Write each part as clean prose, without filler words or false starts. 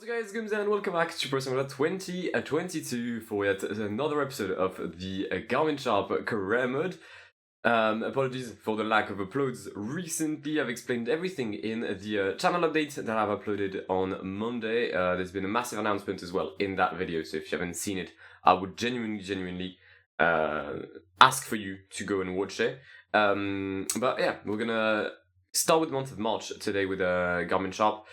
What's up guys, Guillaume and welcome back to Pro Simulator 2022 for yet another episode of the Garmin Sharp career mode. Apologies for the lack of uploads recently. I've explained everything in the channel update that I've uploaded on Monday. There's been a massive announcement as well in that video, so if you haven't seen it, I would genuinely ask for you to go and watch it. But yeah, we're gonna start with the month of March today with Garmin Sharp.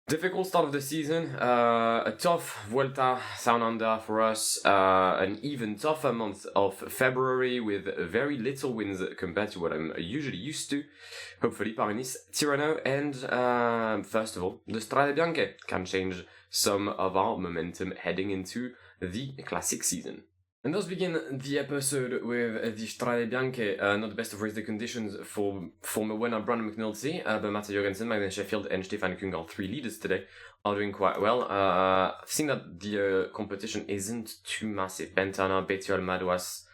Difficult start of the season, a tough Vuelta Down Under for us, an even tougher month of February with very little wins compared to what I'm usually used to. Hopefully Pyrenees, Tirreno, and first of all, the Strade Bianche can change some of our momentum heading into the classic season. And let's begin the episode with the Strade Bianche, not the best of race day conditions for former winner Brandon McNulty, but Matteo Jorgensen, Magnus Sheffield, and Stefan Kung, our three leaders today, are doing quite well. I've seen that the competition isn't too massive. Bentana, Bettiol, Madouas,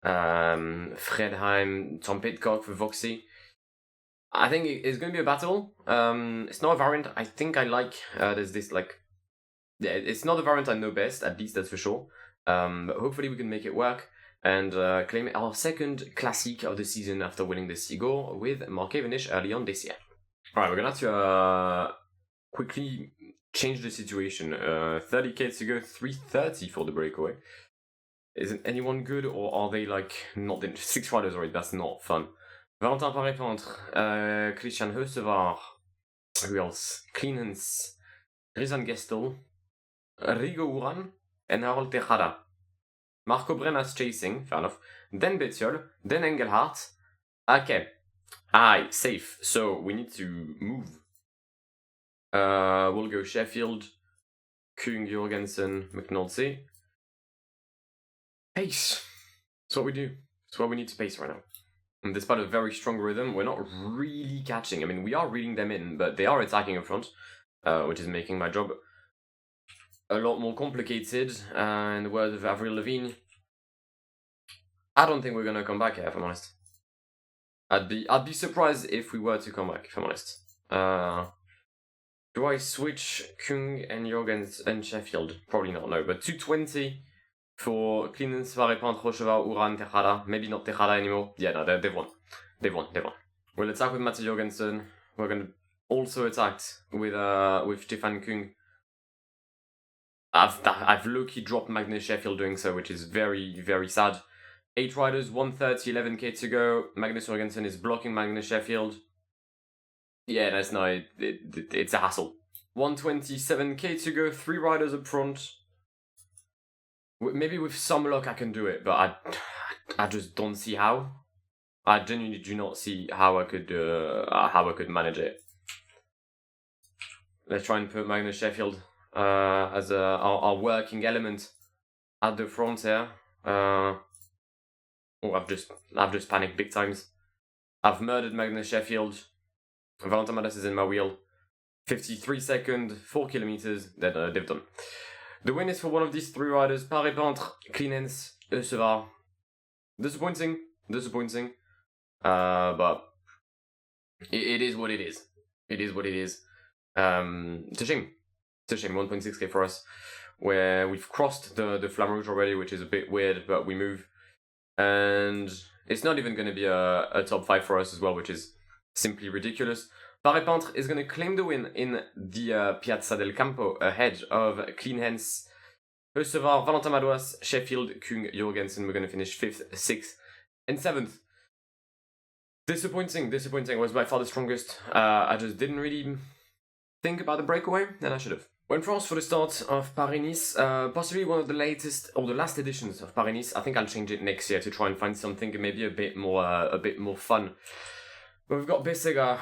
Fredheim, Tom Pidcock for Voxy. I think it's going to be a battle. It's not a variant I think I like. There's this it's not a variant I know best, at least that's for sure. But hopefully we can make it work and claim our second classic of the season after winning the Seagull with Mark Cavendish early on this year. Alright, we're gonna have to quickly change the situation. 30k to go, 3:30 for the breakaway. Isn't anyone good, or are they like not in 6 riders already? That's not fun. Valentin Paré-Pentre, Christian Heusevar, who else? Cleanance, Rizan Gestel, Rigo Uran, and Harold Tejada. Marco Brenna's chasing, fair enough. Then Bettiol, then Engelhardt. Okay. Aye, safe. So we need to move. We'll go Sheffield, Kung, Jorgensen, McNulty. Pace. That's what we do. That's what we need to pace right now. And despite a very strong rhythm, we're not really catching. I mean, we are reading them in, but they are attacking in front, which is making my job a lot more complicated. In the words of Avril Lavigne, I don't think we're gonna come back here, if I'm honest. I'd be surprised if we were to come back, if I'm honest. Do I switch Kung and Jorgens and Sheffield? Probably not, no. But 220 for Cleanance, Paré-Pentre, Rocheval, Uran, Tejada. Maybe not Tejada anymore. Yeah, no, they've won. They've won. We'll attack with Matteo Jorgensen. We're gonna also attack with Stefan Kung. I've low-key dropped Magnus Sheffield doing so, which is very, very sad. 8 riders, 130, 11k to go. Magnus Jorgensen is blocking Magnus Sheffield. Yeah, that's no, it's a hassle. 127k to go, 3 riders up front. Maybe with some luck I can do it, but I just don't see how. I genuinely do not see how I could manage it. Let's try and put Magnus Sheffield as our working element at the front here. I've just panicked big times. I've murdered Magnus Sheffield. Valentin Madouas is in my wheel. 53 seconds, 4 kilometers. Then they've done. The win is for one of these 3 riders: Paré-Pentre, Cleanance, Heusevar. Disappointing. But it is what it is. It is what it is. It's a shame. 1.6k for us, where we've crossed the Flamme Rouge already, which is a bit weird, but we move. And it's not even going to be a top 5 for us as well, which is simply ridiculous. Paré-Pentre is going to claim the win in the Piazza del Campo ahead of Cleanance, Heusevar, Valentin Madouas, Sheffield, Kung, Jorgensen. We're going to finish 5th, 6th, and 7th. Disappointing. Was by far the strongest. I just didn't really think about the breakaway, and I should have. We're in France for the start of Pyrenees, possibly one of the latest or the last editions of Pyrenees. I think I'll change it next year to try and find something maybe a bit more fun. But we've got Bissega,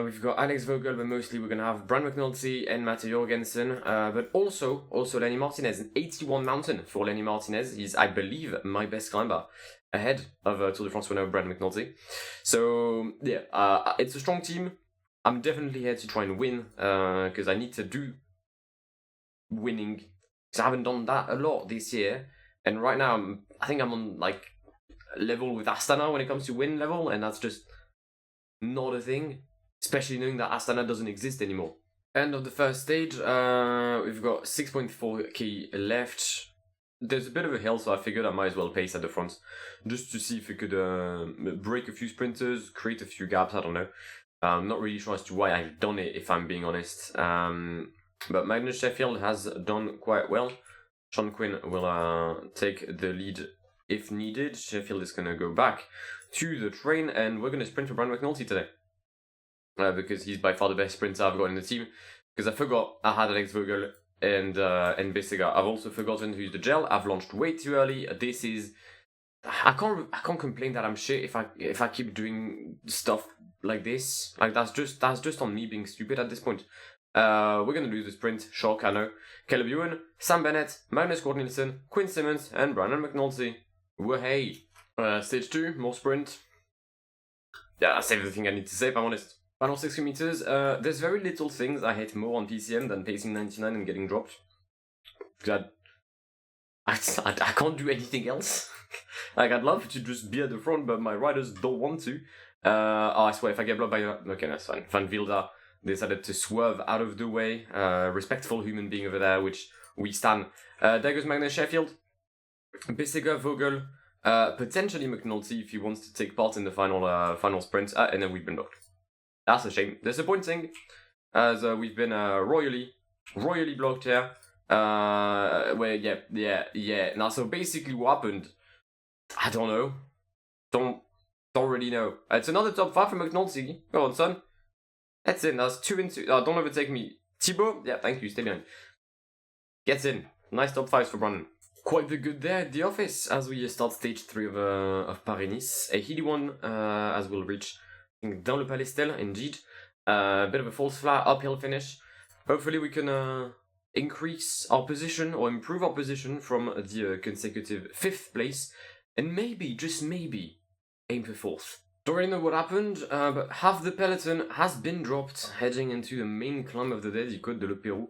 we've got Alex Vogel, but mostly we're gonna have Brand McNulty and Matteo Jorgensen, but also Lenny Martinez, an 81 mountain for Lenny Martinez. He's, I believe, my best climber ahead of Tour de France winner Brand McNulty. So yeah, it's a strong team. I'm definitely here to try and win, because I need to do winning, because I haven't done that a lot this year, and right now I think I'm on like level with Astana when it comes to win level, and that's just not a thing, especially knowing that Astana doesn't exist anymore. End of the first stage. We've got 6.4k left. There's a bit of a hill, so I figured I might as well pace at the front, just to see if we could break a few sprinters, create a few gaps, I don't know. I'm not really sure as to why I've done it, if I'm being honest. But Magnus Sheffield has done quite well. Sean Quinn will take the lead if needed. Sheffield is going to go back to the train, and we're going to sprint for Brian McNulty today. Because he's by far the best sprinter I've got in the team. Because I forgot I had Alex Vogel and Besega. I've also forgotten to use the gel. I've launched way too early. This is... I can't complain that I'm shit if I keep doing stuff like this. Like that's just on me being stupid at this point. We're gonna do the sprint. Shock, I know. Caleb Ewan, Sam Bennett, Magnus Gordon-Nielsen, Quinn Simmons, and Brandon McNulty. Wahey! Stage 2, more sprint. Yeah, that's everything I need to say if I'm honest. Final 60 meters. There's very little things I hate more on PCM than pacing 99 and getting dropped. I can't do anything else. Like, I'd love to just be at the front, but my riders don't want to. I swear, if I get blocked by... Okay, that's fine. Van Wilder decided to swerve out of the way. Respectful human being over there, which we stand. There goes Magnus Sheffield. Besega, Vogel, potentially McNulty if he wants to take part in the final sprint. And then we've been blocked. That's a shame. Disappointing, as we've been royally blocked here. Yeah. Now, so basically what happened, I don't know. Don't really know. It's another top 5 for McNulty. Go on, son. That's in. That's 2 and 2. Don't overtake me. Thibaut, yeah, thank you. Stay behind. Gets in. Nice top 5s for Brandon. Quite the good there at the office as we start stage 3 of Pyrenees. A hilly one as we'll reach dans le Palestel, indeed. A bit of a false flat, uphill finish. Hopefully we can increase our position or improve our position from the consecutive 5th place and maybe, just maybe, aim for 4th. Don't really know what happened, but half the peloton has been dropped heading into the main climb of the day, the Côte de l'Opérou.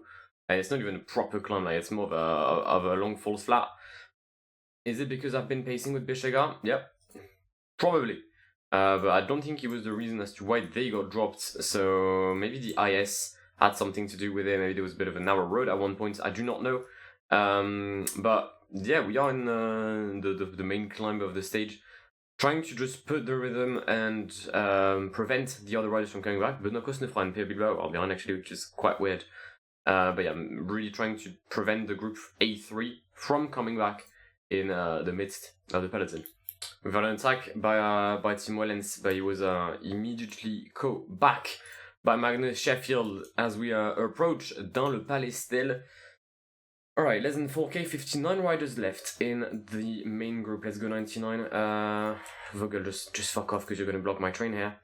And it's not even a proper climb, like it's more of a long false flat. Is it because I've been pacing with Besega? Yep, probably. But I don't think it was the reason as to why they got dropped, so maybe the IS had something to do with it, maybe there was a bit of a narrow road at one point, I do not know. But yeah, we are in the main climb of the stage, trying to just put the rhythm and prevent the other riders from coming back. Benoît Cosnefroid and Pierre Bilbao are behind actually, which is quite weird. But yeah, I'm really trying to prevent the group A3 from coming back in the midst of the peloton. We've had an attack by Tim Wellens, but he was immediately caught back by Magnus Sheffield as we approach dans le Palestel. Alright, less than 4k, 59 riders left in the main group. Let's go 99. Vogel, just fuck off because you're going to block my train here.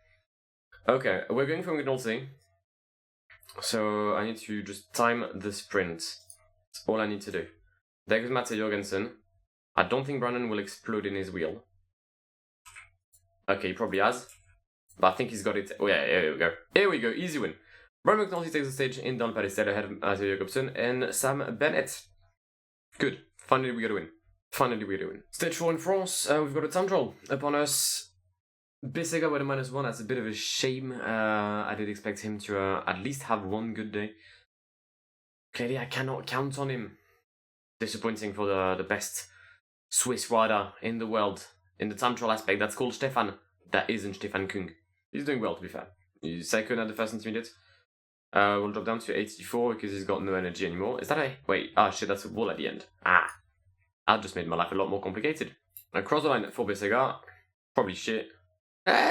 Okay, we're going for McNulty. So I need to just time the sprint. That's all I need to do. There goes Mats Jorgensen. I don't think Brandon will explode in his wheel. Okay, he probably has. But I think he's got it. Oh yeah, here we go. Here we go, easy win. Brian McNulty takes the stage in Dans le Palestel ahead of Matteo Jacobsen and Sam Bennett. Good. Finally we got a win. Stage 4 in France, we've got a time trial upon us. Besega with a -1, that's a bit of a shame. I did expect him to at least have one good day. Clearly I cannot count on him. Disappointing for the best Swiss rider in the world. In the time trial aspect, that's called Stefan. That isn't Stefan Kung. He's doing well, to be fair. He's second at the first intermediate. We'll drop down to 84 because he's got no energy anymore. Is that a... Wait, shit, that's a wall at the end. That just made my life a lot more complicated. Across the line for Besega. Probably shit.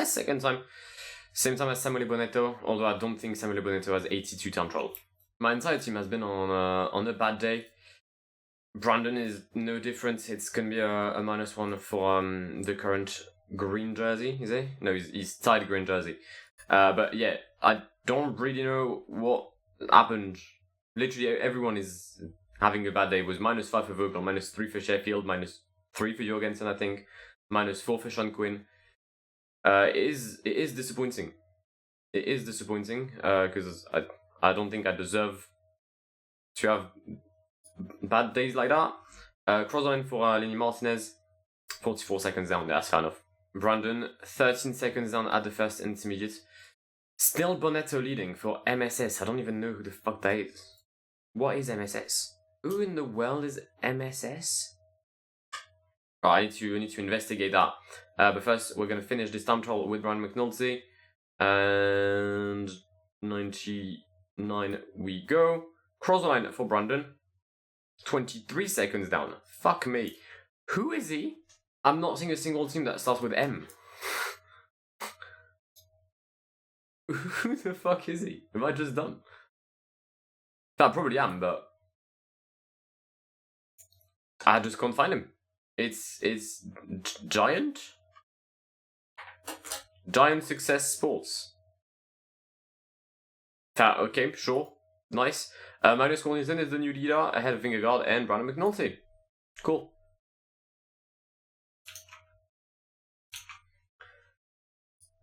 Second time. Same time as Samuele Bonetto, although I don't think Samuele Bonetto has 82 time trial. My entire team has been on a bad day. Brandon is no different. It's gonna be a -1 for the current green jersey, is he? No, he's tied green jersey. But yeah, I don't really know what happened. Literally everyone is having a bad day. It was -5 for Vogel, -3 for Sheffield, -3 for Jorgensen, I think, -4 for Sean Quinn. It is disappointing. It is disappointing because I don't think I deserve to have bad days like that. Crossline for Lenny Martinez, 44 seconds down, that's fair enough. Brandon, 13 seconds down at the first intermediate. Still Bonetto leading for MSS. I don't even know who the fuck that is. What is MSS? Who in the world is MSS? Oh, I need to investigate that. But first, we're gonna finish this time trial with Brian McNulty. And 99 we go. Cross the line for Brandon. 23 seconds down. Fuck me. Who is he? I'm not seeing a single team that starts with M. Who the fuck is he? Am I just dumb? I probably am, but I just can't find him. It's Giant Success Sports. Okay, sure, nice. Magnus Cornelissen is the new leader ahead of Vingegaard and Brandon McNulty. Cool.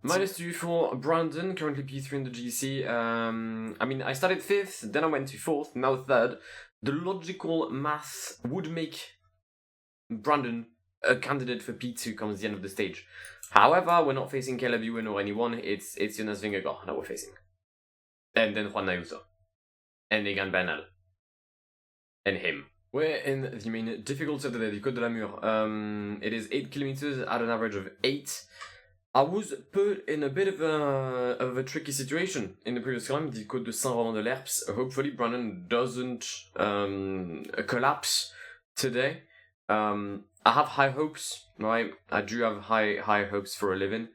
-2 for Brandon, currently P3 in the GC. I mean, I started 5th, then I went to 4th, now 3rd. The logical math would make Brandon a candidate for P2 comes the end of the stage. However, we're not facing Caleb Ewan or anyone, it's Jonas Vingegaard that we're facing. And then Juan Ayuso. And Egan Bernal. And him. We're in the main difficulty of the day, the Côte de la Mure. It is 8 kilometers at an average of 8. I was put in a bit of a tricky situation in the previous climb, the Côte de Saint-Roland-de-l'Herps. Hopefully Brandon doesn't collapse today. I have high hopes, right? I do have high hopes for a living.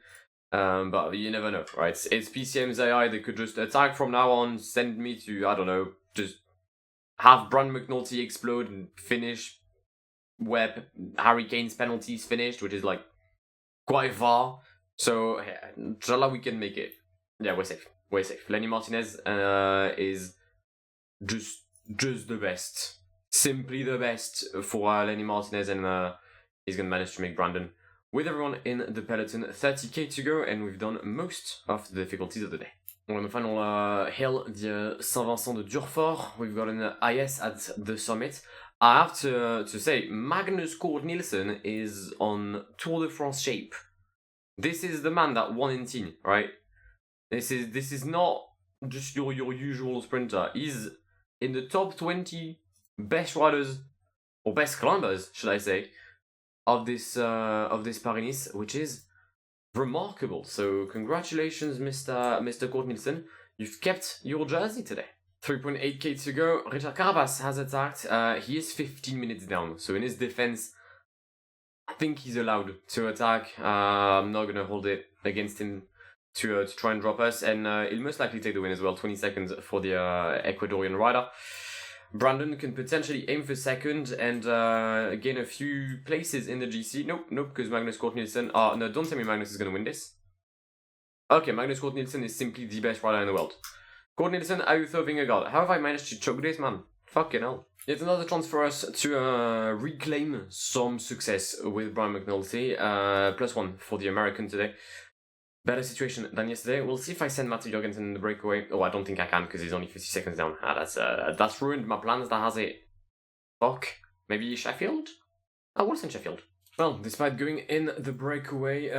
But you never know, right? It's PCM's AI, they could just attack from now on, send me to, I don't know, just have Brandon McNulty explode and finish where Harry Kane's penalties finished, which is like quite far. So, yeah, inshallah we can make it. Yeah, we're safe. We're safe. Lenny Martinez is just the best. Simply the best for Lenny Martinez, and he's gonna manage to make Brandon. With everyone in the peloton, 30k to go, and we've done most of the difficulties of the day. On the final hill, the Saint-Vincent de Durfort, we've got an IS at the summit. I have to say, Magnus Cort Nielsen is on Tour de France shape. This is the man that won in Tignes, right? This is not just your usual sprinter. He's in the top 20 best riders, or best climbers, should I say, of this Pyrenees, which is remarkable. So congratulations, Mr. Cort Nielsen. You've kept your jersey today. 3.8k to go. Richard Carapaz has attacked. He is 15 minutes down. So in his defense, I think he's allowed to attack. I'm not gonna hold it against him to try and drop us, and he'll most likely take the win as well. 20 seconds for the Ecuadorian rider. Brandon can potentially aim for second and gain a few places in the GC. Nope, because Magnus Cort Nielsen... no, don't tell me Magnus is gonna win this. Okay, Magnus Cort Nielsen is simply the best rider in the world. Cort Nielsen, Ayuso, Vingegaard. How have I managed to choke this, man? Fucking hell. Yet another chance for us to reclaim some success with Brian McNulty. +1 for the American today. Better situation than yesterday. We'll see if I send Matthew Jorgensen in the breakaway. Oh, I don't think I can because he's only 50 seconds down. That's ruined my plans, that has it. Fuck. Maybe Sheffield? I will send Sheffield. Well, despite going in the breakaway,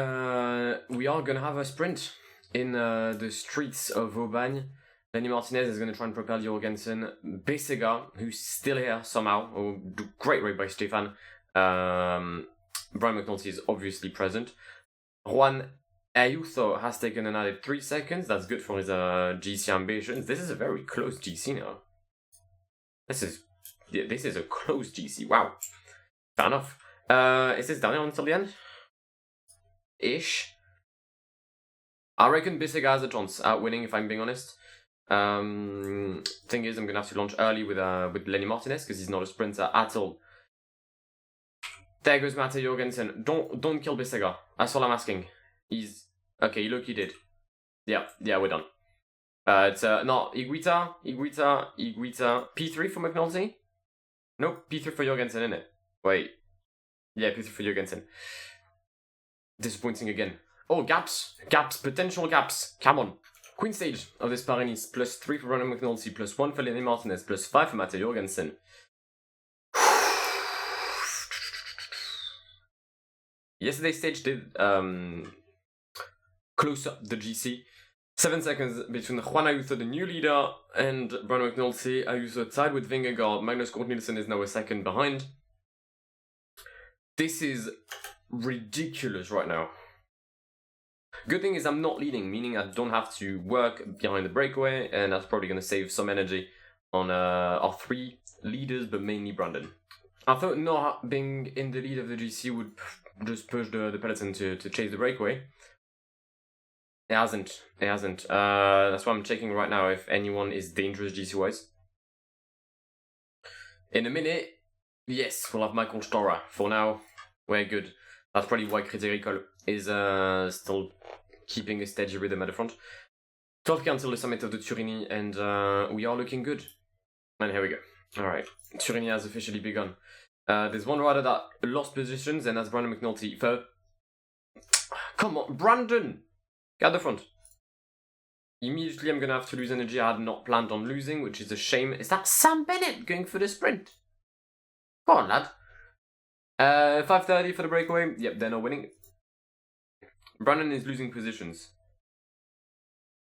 we are gonna have a sprint in the streets of Aubagne. Lenny Martinez is going to try and propel Jorgensen. Besega, who's still here somehow. Oh, great race by Stefan. Brian McNulty is obviously present. Juan Ayuso has taken an added 3 seconds. That's good for his GC ambitions. This is a very close GC now. This is a close GC. Wow. Fair enough. Is this down here until the end? Ish. I reckon Besega has a chance at winning, if I'm being honest. Thing is, I'm gonna have to launch early with Lenny Martinez because he's not a sprinter at all. There goes Matej Jorgensen. Don't kill Besega. That's all I'm asking. He's okay. Look, he did. Yeah, we're done. It's no Iguita. P3 for McNulty. Nope, P3 for Jorgensen, innit? Wait. Yeah, P3 for Jorgensen. Disappointing again. Oh, gaps, potential gaps. Come on. Queen stage of this Pyrenees, +3 for Brandon McNulty, +1 for Lenny Martinez, +5 for Matej Jorgensen. Yesterday's stage did close up the GC. 7 seconds between Juan Ayuso, the new leader, and Brandon McNulty. Ayuso tied with Vingegaard. Magnus Cort Nielsen is now a second behind. This is ridiculous right now. Good thing is I'm not leading, meaning I don't have to work behind the breakaway, and that's probably going to save some energy on our three leaders, but mainly Brandon. I thought not being in the lead of the GC would just push the peloton to chase the breakaway. It hasn't. That's why I'm checking right now if anyone is dangerous GC-wise. In a minute, yes, we'll have Michael Stora. For now, we're good. That's probably why Crédit is still keeping a steady rhythm at the front. 12k until the summit of the Tirreno, and we are looking good. And here we go. Alright, Tirreno has officially begun. There's one rider that lost positions, and that's Brandon McNulty. Come on, Brandon! Get at the front. Immediately I'm gonna have to lose energy I had not planned on losing, which is a shame. Is that Sam Bennett going for the sprint? Come on, lad. 5:30 for the breakaway. Yep, they're not winning. Brandon is losing positions.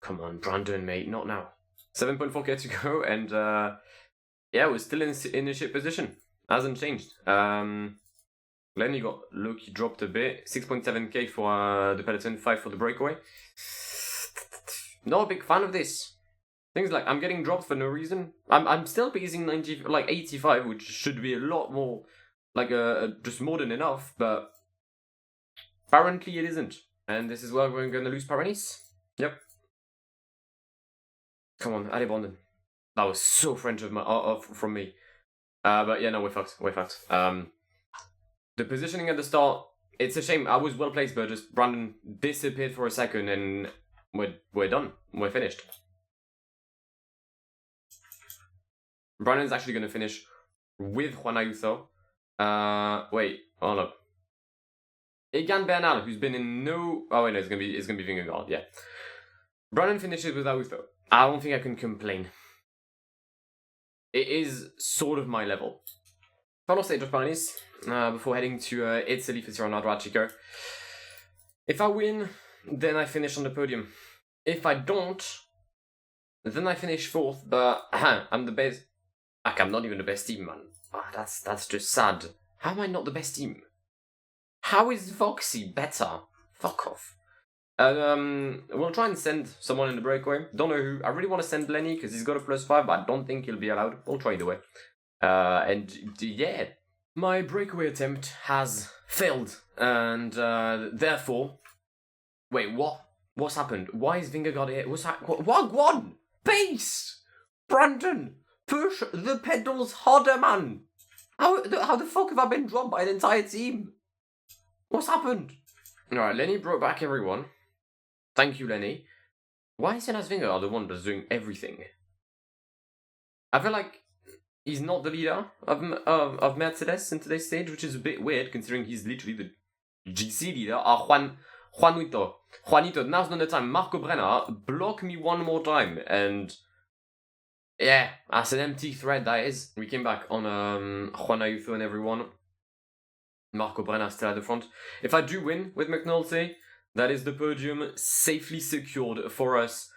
Come on, Brandon, mate, not now. 7.4k to go, and yeah, we're still in a shit position. Hasn't changed. Lenny got low-key dropped a bit. 6.7k for the peloton, 5 for the breakaway. Not a big fan of this. Things like I'm getting dropped for no reason. I'm still pacing 85, which should be a lot more, just more than enough, but apparently it isn't. And this is where we're gonna lose Pyrenees. Yep. Come on, allez Brandon. That was so French from me. But yeah, no, we're fucked. The positioning at the start, it's a shame. I was well placed, but just Brandon disappeared for a second, and we're done. We're finished. Brandon's actually gonna finish with Juan Ayuso. Wait, hold up. Egan Bernal, who's been in no... Oh wait, no, it's gonna be Vingegaard, yeah. Brandon finishes with Ayuso. I don't think I can complain. It is sort of my level. Final stage of Pyrenees, before heading to Italy for Tirreno-Adriatico. If I win, then I finish on the podium. If I don't, then I finish 4th, but I'm the best. I'm not even the best team, man. Oh, that's just sad. How am I not the best team? How is Voxy better? Fuck off. We'll try and send someone in the breakaway. Don't know who. I really want to send Lenny because he's got a +5, but I don't think he'll be allowed. We'll try either way. And yeah, my breakaway attempt has failed, and therefore, wait, what? What's happened? Why is Vingegaard here? What? One pace, Brandon, push the pedals harder, man. How the fuck have I been dropped by the entire team? What's happened? All right, Lenny brought back everyone. Thank you, Lenny. Why is Jonas Vingegaard the one that's doing everything? I feel like he's not the leader of Mercedes in today's stage, which is a bit weird considering he's literally the GC leader. Juanito, now's not the time. Marco Brenner, block me one more time. And yeah, that's an empty thread, that is. We came back on Juan Ayuso and everyone. Marco Brenner still at the front. If I do win with McNulty, that is the podium safely secured for us.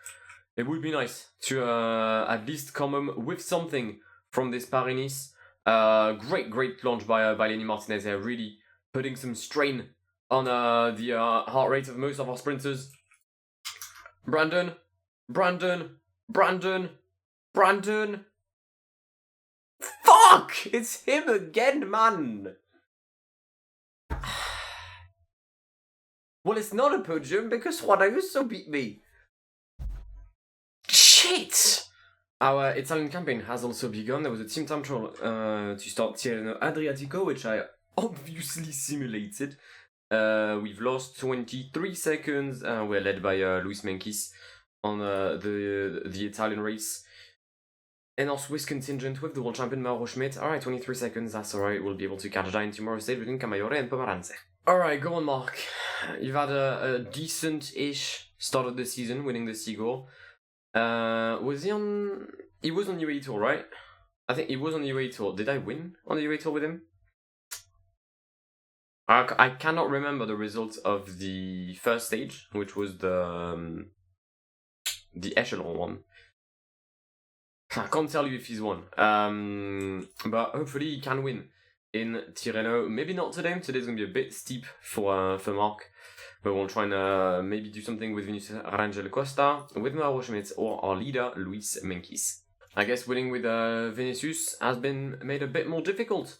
It would be nice to at least come home with something from this Pyrenees. Great launch by Lenny Martinez here, really putting some strain on the heart rate of most of our sprinters. Brandon! Fuck! It's him again, man! Well, it's not a podium because Juan Ayuso beat me. Shit! Our Italian campaign has also begun. There was a team time trial to start Tirreno-Adriatico, which I obviously simulated. We've lost 23 seconds. We're led by Luis Menkis on the Italian race. And our Swiss contingent with the world champion Mauro Schmidt. Alright, 23 seconds, that's alright. We'll be able to catch Giant tomorrow's stage between Camaiore and Pomeranze. Alright, go on, Mark. You've had a decent-ish start of the season, winning the Seagull. Was he on... He was on the UAE Tour, right? I think he was on the UAE Tour. Did I win on the UAE Tour with him? I cannot remember the results of the first stage, which was the the echelon one. I can't tell you if he's won. But hopefully he can win in Tirreno. Maybe not today. Today's gonna be a bit steep for Mark. But we'll try and maybe do something with Vinicius Rangel Costa, with Mauro Schmidt, or our leader, Luis Menkis. I guess winning with Vinicius has been made a bit more difficult.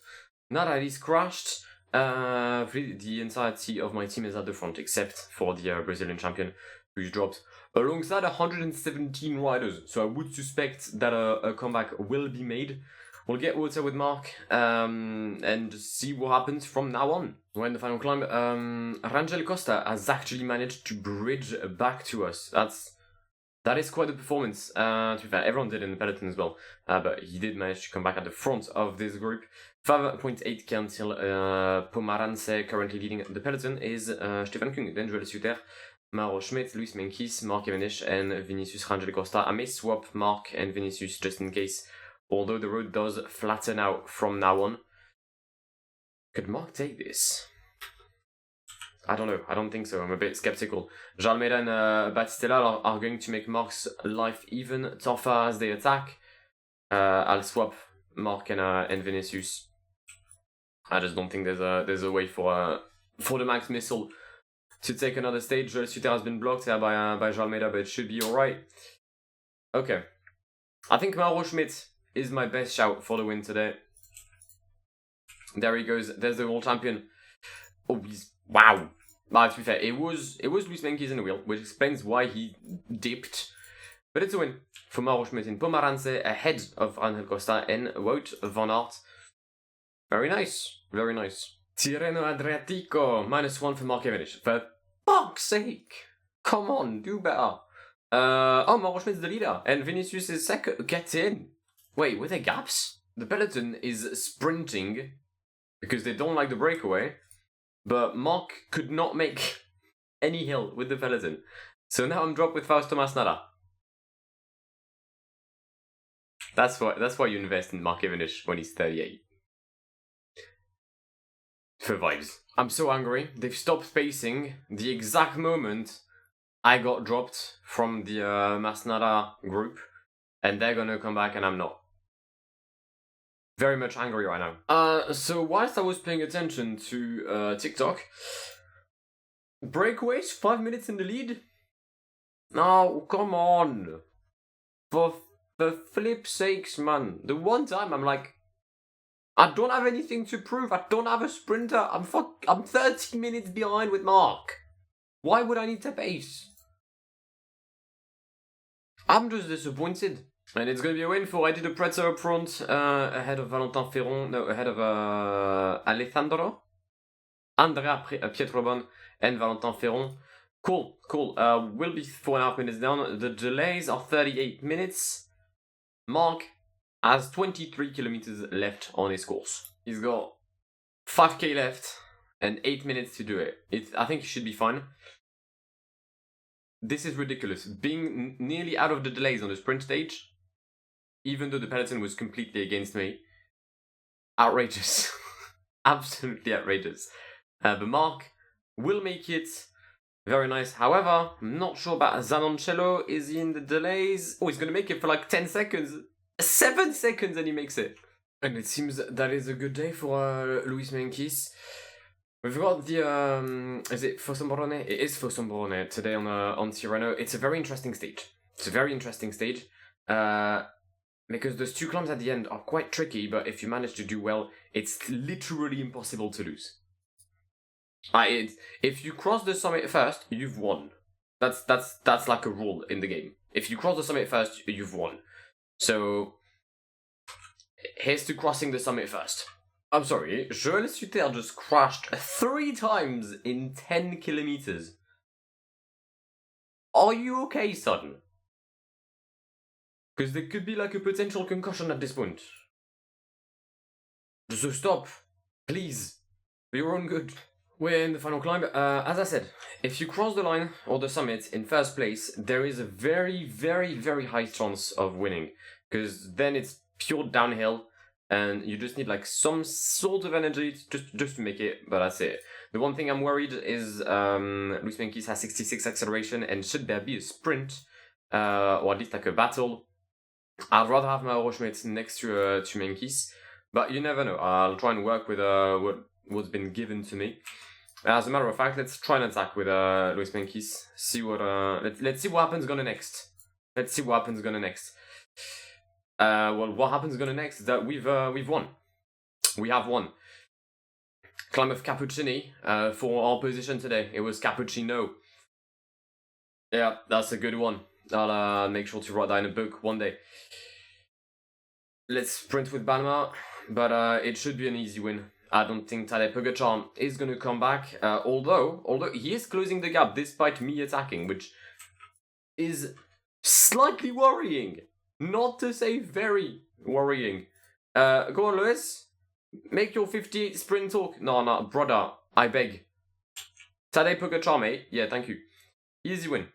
Now that he's crashed, the entirety of my team is at the front, except for the Brazilian champion, who's dropped alongside 117 riders. So I would suspect that a comeback will be made. We'll get water with Mark and see what happens from now on. We're in the final climb. Rangel Costa has actually managed to bridge back to us. That is quite a performance. To be fair, everyone did in the peloton as well. But he did manage to come back at the front of this group. 5.8k until Pomarance, currently leading the peloton, is Stefan Kung, then Joel Suter, Mauro Schmidt, Luis Menkis, Mark Cavendish, and Vinicius Rangel Costa. I may swap Mark and Vinicius just in case, although the road does flatten out from now on. Could Mark take this? I don't know. I don't think so. I'm a bit skeptical. Jalmeida and Batistella are going to make Mark's life even tougher as they attack. I'll swap Mark and Vinicius. I just don't think there's a way for the Max Missile to take another stage. Suter has been blocked by Jalmeida, but it should be alright. Okay. I think Mauro Schmidt is my best shout for the win today. There he goes. There's the world champion. Oh, he's... Wow. To be fair, it was Luis Menkis in the wheel, which explains why he dipped. But it's a win for Mauro Schmidt in Pomarance, ahead of Rangel Costa and Wout van Aert. Very nice. Very nice. Tirreno-Adriatico, -1 for Mark Cavendish. For fuck's sake. Come on, do better. Mauro Schmidt's the leader, and Vinicius is second. Get in. Wait, were there gaps? The peloton is sprinting because they don't like the breakaway, but Mark could not make any hill with the peloton. So now I'm dropped with Fausto Masnada. That's why you invest in Mark Cavendish when he's 38. For vibes. I'm so angry. They've stopped spacing the exact moment I got dropped from the Masnada group, and they're gonna come back and I'm not. Very much angry right now. So whilst I was paying attention to TikTok, breakaways, 5 minutes in the lead? No, come on. For flip's sakes, man. The one time I'm like, I don't have anything to prove. I don't have a sprinter. I'm 30 minutes behind with Mark. Why would I need to pace? I'm just disappointed. And it's going to be a win for I did a Prezzo up front, ahead of Valentin Ferron, no, ahead of Alessandro, Andrea Pietrobon, and Valentin Ferron. Cool. We'll be 4.5 minutes down. The delays are 38 minutes. Mark has 23 kilometers left on his course. He's got 5k left and 8 minutes to do it. I think he should be fine. This is ridiculous. Being nearly out of the delays on the sprint stage, even though the peloton was completely against me. Outrageous. Absolutely outrageous. But Mark will make it. Very nice. However, I'm not sure about Zanoncello. Is he in the delays? Oh, he's going to make it for like 10 seconds. 7 seconds and he makes it. And it seems that is a good day for Luis Menkis. We've got the, is it Fossombrone? It is Fossombrone today on Tirreno. It's a very interesting stage. Because those 2 climbs at the end are quite tricky, but if you manage to do well, it's literally impossible to lose. If you cross the summit first, you've won. That's like a rule in the game. If you cross the summit first, you've won. So, here's to crossing the summit first. I'm sorry, Joel Suter just crashed 3 times in 10 kilometers. Are you okay, son? Because there could be like a potential concussion at this point. So stop, please, for your own good. We're in the final climb. As I said, if you cross the line or the summit in first place, there is a very, very, very high chance of winning. Because then it's pure downhill, and you just need like some sort of energy just to make it, but that's it. The one thing I'm worried is Luis Menkis has 66 acceleration, and should there be a sprint, or at least like a battle. I'd rather have Mauro Schmidt next to Menkes, but you never know. I'll try and work with what's been given to me. As a matter of fact, let's try and attack with Luis Menkes. See what let's see what happens gonna next. Let's see what happens gonna next. Well, what happens gonna next is that we've won. We have won. Climb of Cappuccini for our position today. It was Cappuccino. Yeah, that's a good one. I'll make sure to write that in a book one day. Let's sprint with Balma, but it should be an easy win. I don't think Tadej Pogačar is going to come back, although he is closing the gap despite me attacking, which is slightly worrying. Not to say very worrying. Go on, Lewis. Make your 58 sprint talk. No, brother, I beg. Tadej Pogačar, mate. Yeah, thank you. Easy win.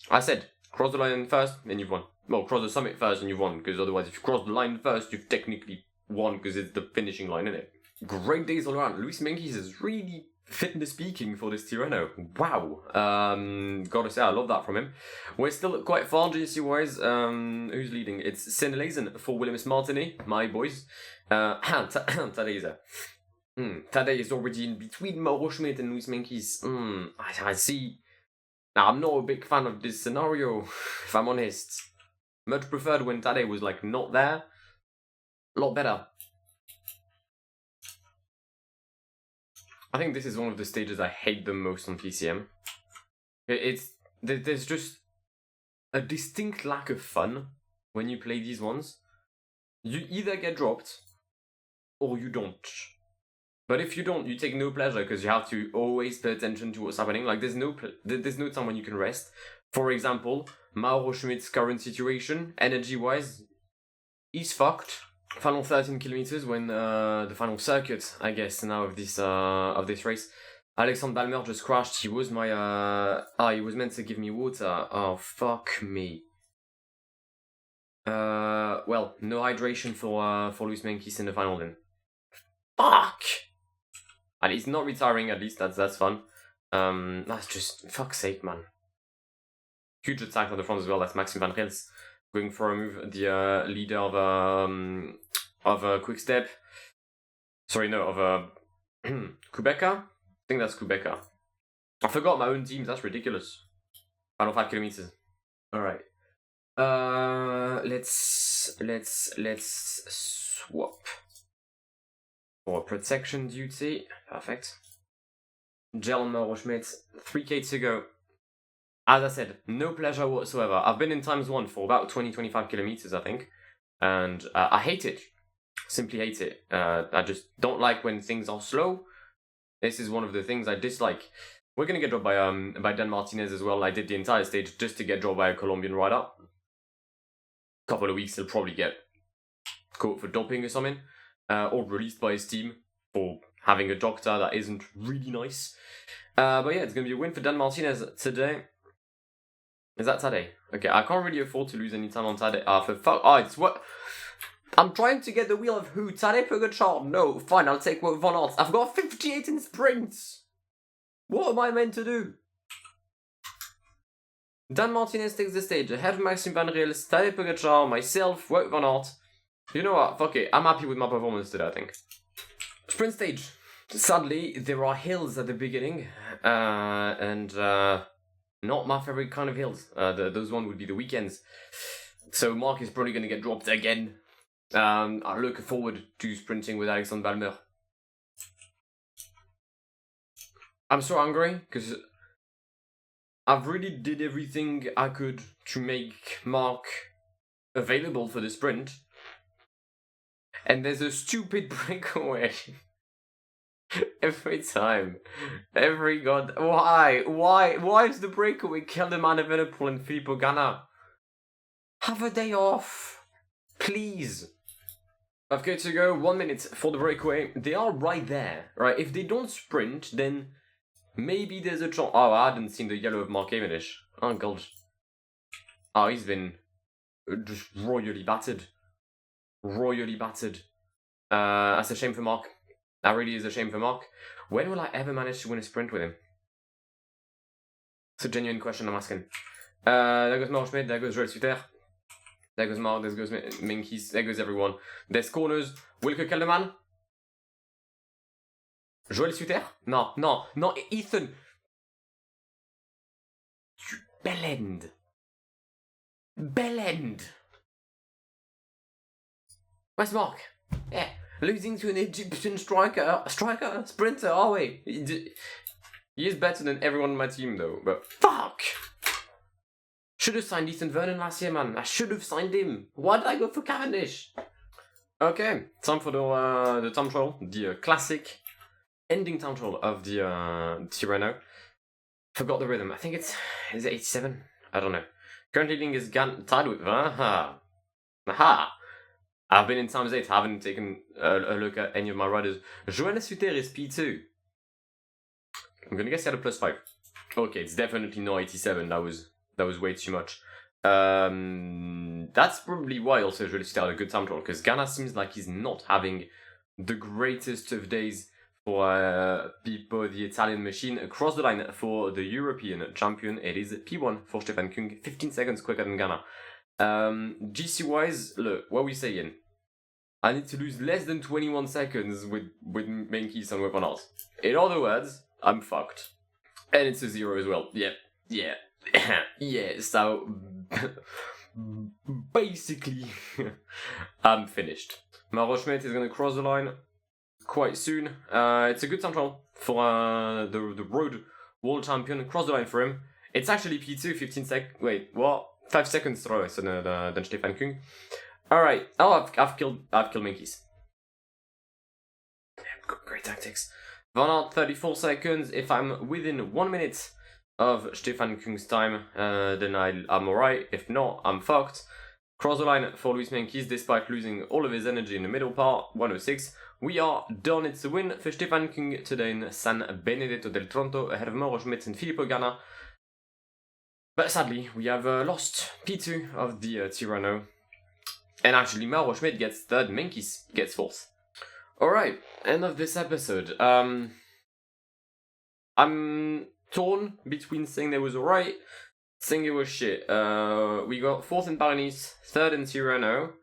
I said, cross the line first, then you've won. Well, cross the summit first and you've won, because otherwise if you cross the line first, you've technically won, because it's the finishing line, isn't it? Great days all around. Luis Menkes is really fitness speaking for this Tirreno. Wow. Gotta say, I love that from him. We're still quite far GC-wise. Who's leading? It's Seneleisen for Williams Martini, my boys. Tadej. Tadej is already in between Mauro Schmidt and Luis Menkes. I see. Now, I'm not a big fan of this scenario, if I'm honest. Much preferred when Tadej was, like, not there. A lot better. I think this is one of the stages I hate the most on PCM. There's just a distinct lack of fun when you play these ones. You either get dropped, or you don't. But if you don't, you take no pleasure because you have to always pay attention to what's happening. Like, there's no time when you can rest. For example, Mauro Schmidt's current situation, energy-wise, he's fucked. Final 13 kilometers when the final circuit, I guess, now of this race. Alexander Balmer just crashed. He was my he was meant to give me water. Oh, fuck me. Well, no hydration for Luis Menkes in the final then. Fuck. And he's not retiring, at least that's fun. That's just, fuck's sake, man. Huge attack on the front as well, that's Maxime Van Rels going for a move, the leader of Quick Step. Sorry, no, of Kubeka? I think that's Kubeka. I forgot my own teams, that's ridiculous. Final 5 kilometers. Alright. Let's swap. For protection duty. Perfect. Gel and Mauro Schmidt. 3k to go. As I said, no pleasure whatsoever. I've been in ×1 for about 20-25 kilometers, I think. And I hate it. Simply hate it. I just don't like when things are slow. This is one of the things I dislike. We're going to get dropped by Dan Martinez as well. I did the entire stage just to get dropped by a Colombian rider. Couple of weeks he'll probably get caught for doping or something. Or released by his team for having a doctor that isn't really nice. But yeah, it's going to be a win for Dan Martinez today. Is that Tadej? Okay, I can't really afford to lose any time on Tadej. For fuck. Oh, it's what? I'm trying to get the wheel of who? Tadej Pogačar? No, fine, I'll take Wout van Aert. I've got 58 in sprints. What am I meant to do? Dan Martinez takes the stage ahead of Maxime Van Rels, Tadej Pogačar, myself, Wout van Aert. You know what? Fuck it. I'm happy with my performance today, I think. Sprint stage. Sadly, there are hills at the beginning, and not my favorite kind of hills. Those ones would be the weekends. So Mark is probably going to get dropped again. I'm looking forward to sprinting with Alexander Balmer. I'm so angry because I've really did everything I could to make Mark available for the sprint. And there's a stupid breakaway. Every time. Every god. Why? Why is the breakaway kill the man of Liverpool and Filippo Ganna? Have a day off. Please. Okay, to go 1 minute for the breakaway. They are right there, right? If they don't sprint, then maybe there's a chance. Oh, I hadn't seen the yellow of Mark Cavendish. Oh, God. Oh, he's been just royally battered. Royally battered. That's a shame for Mark. That really is a shame for Mark. When will I ever manage to win a sprint with him? It's a genuine question I'm asking. There goes Mark Schmidt, there goes Joel Suter. There goes Mark, there goes Menkes, there goes everyone. There's corners. Wilke Kelderman. Joel Suter? No, Ethan. Bellend. Where's Mark? Yeah, losing to an Egyptian sprinter, are we? He is better than everyone on my team though, but fuck! Should have signed Ethan Vernon last year, man. I should have signed him. Why did I go for Cavendish? Okay, time for the time trial, the classic ending time trial of the Tirreno. Forgot the rhythm. I think is it 87? I don't know. Currently leading is tied with Aha. I've been in times 8. I haven't taken a look at any of my riders. Joel Suter is P2. I'm gonna guess he had a +5. Okay, it's definitely not 87. That was way too much. That's probably why also Joel Suter had a good time trial, because Ghana seems like he's not having the greatest of days for Pippo, the Italian machine. Across the line for the European champion, it is P1 for Stefan Kung, 15 seconds quicker than Ghana. GC wise, look, what are we saying? I need to lose less than 21 seconds with Menkes and Weapon Art. In other words, I'm fucked. And it's a 0 as well. Yeah. Yeah, so basically I'm finished. Maro Schmidt is gonna cross the line quite soon. It's a good time trial for the road world champion. Cross the line for him. It's actually P2, 15 sec. Wait, what? 5 seconds slower than Stefan Kung. Alright. Oh, I've killed Menkes. Great tactics. Van Aert, 34 seconds. If I'm within 1 minute of Stefan Kung's time, then I'm alright. If not, I'm fucked. Cross the line for Luis Menkes despite losing all of his energy in the middle part, 106. We are done. It's a win for Stefan Kung today in San Benedetto del Tronto ahead of Mauro Schmidt and Filippo Ganna. But sadly, we have lost P2 of the Tirreno. And actually, Mauro Schmidt gets third, Menkes gets fourth. Alright, end of this episode. I'm torn between saying that was alright, saying it was shit. We got fourth in Pyrenees, third in Tirreno.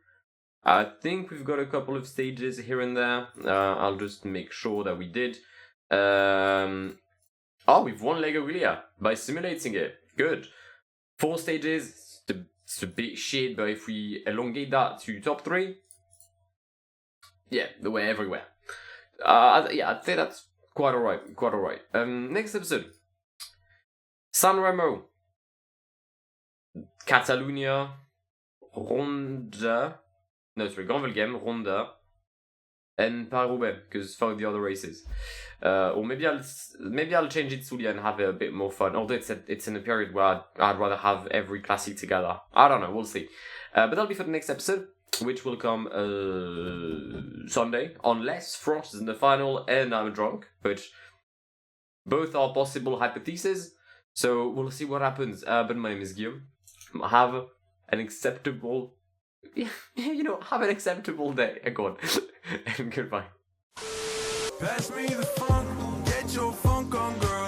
I think we've got a couple of stages here and there. I'll just make sure that we did. We've won Lego Gulia by simulating it. Good. 4 stages. It's a bit shit, but if we elongate that to top 3, yeah, the way everywhere. I'd say that's quite alright. Next episode. San Remo, Catalunya, Ronda, Grand Velgem, Ronda, and Paris-Roubaix, because fuck the other races. Or maybe I'll change it to and have a bit more fun. Although it's in a period where I'd rather have every classic together. I don't know, we'll see. But that'll be for the next episode, which will come Sunday, unless France is in the final and I'm drunk, which both are possible hypotheses. So we'll see what happens. But my name is Guillaume. Have an acceptable day. Go on. And goodbye. Pass me the funk, get your funk on, girl.